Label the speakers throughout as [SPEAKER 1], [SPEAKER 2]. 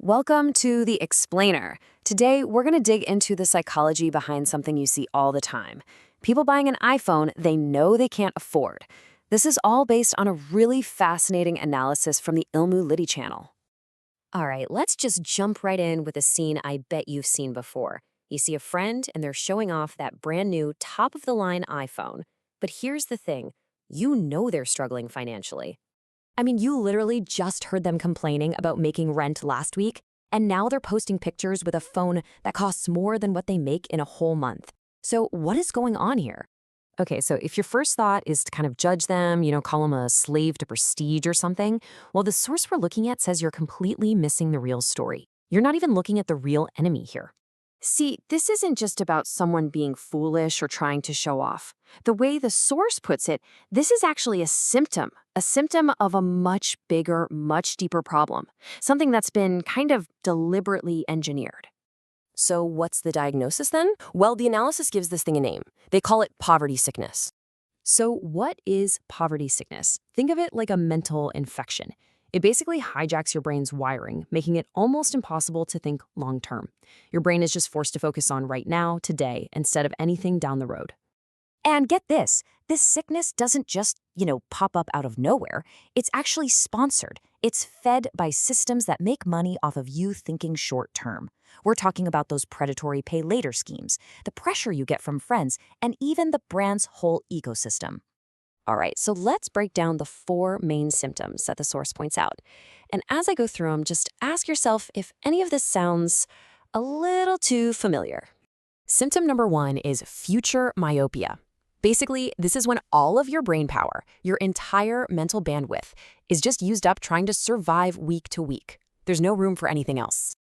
[SPEAKER 1] Welcome to The Explainer. Today, we're going to dig into the psychology behind something you see all the time. People buying an iPhone they know they can't afford. This is all based on a really fascinating analysis from the Ilmu Liddy channel. All right, let's just jump right in with a scene I bet you've seen before. You see a friend and they're showing off that brand new top-of-the-line iPhone. But here's the thing, you know they're struggling financially. I mean, you literally just heard them complaining about making rent last week, and now they're posting pictures with a phone that costs more than what they make in a whole month. So what is going on here? Okay, so if your first thought is to kind of judge them, call them a slave to prestige or something, well, the source we're looking at says you're completely missing the real story. You're not even looking at the real enemy here. See, this isn't just about someone being foolish or trying to show off. The way the source puts it, this is actually a symptom of a much bigger, much deeper problem, something that's been kind of deliberately engineered.
[SPEAKER 2] So what's the diagnosis then? Well, the analysis gives this thing a name. They call it poverty sickness.
[SPEAKER 1] So what is poverty sickness? Think of it like a mental infection. It basically hijacks your brain's wiring, making it almost impossible to think long term. Your brain is just forced to focus on right now, today, instead of anything down the road. And get this sickness doesn't just, pop up out of nowhere. It's actually sponsored. It's fed by systems that make money off of you thinking short term. We're talking about those predatory pay later schemes, the pressure you get from friends, and even the brand's whole ecosystem. All right, so let's break down the 4 main symptoms that the source points out. And as I go through them, just ask yourself if any of this sounds a little too familiar. Symptom number 1 is future myopia. Basically, this is when all of your brain power, your entire mental bandwidth, is just used up trying to survive week to week. There's no room for anything else.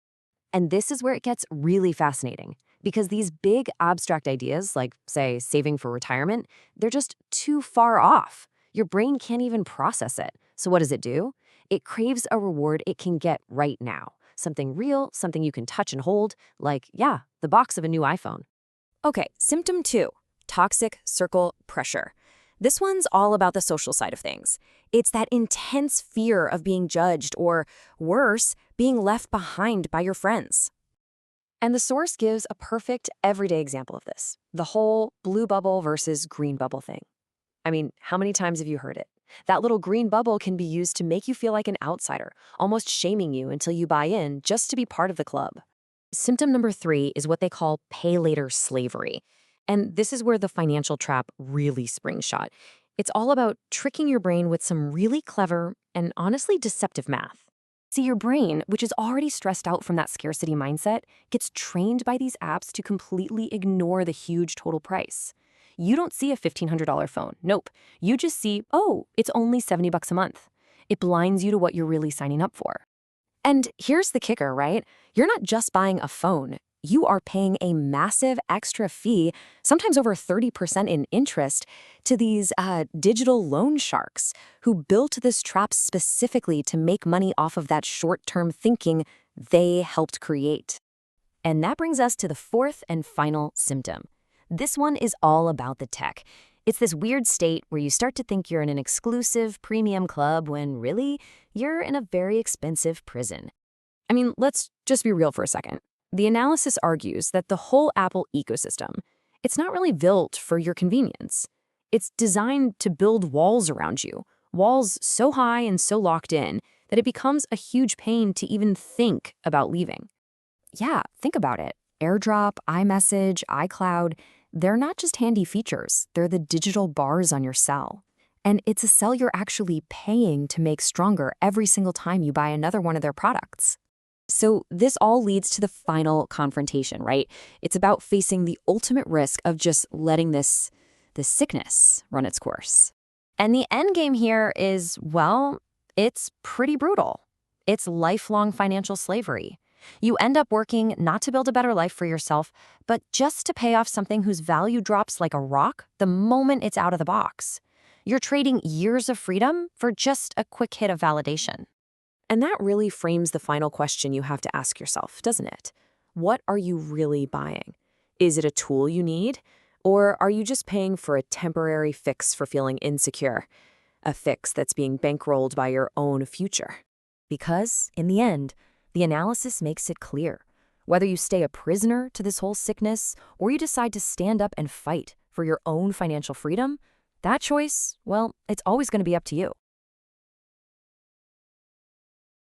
[SPEAKER 1] And this is where it gets really fascinating, because these big abstract ideas, like, say, saving for retirement, they're just too far off. Your brain can't even process it. So what does it do? It craves a reward it can get right now. Something real, something you can touch and hold, like, the box of a new iPhone. Okay, symptom 2. Toxic circle pressure. This one's all about the social side of things. It's that intense fear of being judged or, worse, being left behind by your friends. And the source gives a perfect everyday example of this, the whole blue bubble versus green bubble thing. I mean, how many times have you heard it? That little green bubble can be used to make you feel like an outsider, almost shaming you until you buy in just to be part of the club. Symptom number 3 is what they call pay later slavery. And this is where the financial trap really springs shot. It's all about tricking your brain with some really clever and honestly deceptive math. See, your brain, which is already stressed out from that scarcity mindset, gets trained by these apps to completely ignore the huge total price. You don't see a $1,500 phone. Nope. You just see, oh, it's only $70 a month. It blinds you to what you're really signing up for. And here's the kicker, right? You're not just buying a phone. You are paying a massive extra fee, sometimes over 30% in interest, to these digital loan sharks who built this trap specifically to make money off of that short-term thinking they helped create. And that brings us to the 4th and final symptom. This one is all about the tech. It's this weird state where you start to think you're in an exclusive premium club when really you're in a very expensive prison. I mean, let's just be real for a second. The analysis argues that the whole Apple ecosystem, it's not really built for your convenience. It's designed to build walls around you, walls so high and so locked in that it becomes a huge pain to even think about leaving. Yeah, think about it. AirDrop, iMessage, iCloud, they're not just handy features, they're the digital bars on your cell. And it's a cell you're actually paying to make stronger every single time you buy another one of their products. So this all leads to the final confrontation, right? It's about facing the ultimate risk of just letting this sickness run its course. And the end game here is, well, it's pretty brutal. It's lifelong financial slavery. You end up working not to build a better life for yourself, but just to pay off something whose value drops like a rock the moment it's out of the box. You're trading years of freedom for just a quick hit of validation. And that really frames the final question you have to ask yourself, doesn't it? What are you really buying? Is it a tool you need? Or are you just paying for a temporary fix for feeling insecure? A fix that's being bankrolled by your own future? Because, in the end,
[SPEAKER 3] The analysis makes it clear. Whether you stay a prisoner to this whole sickness or you decide to stand up and fight for your own financial freedom, that choice, well, it's always going to be up to you.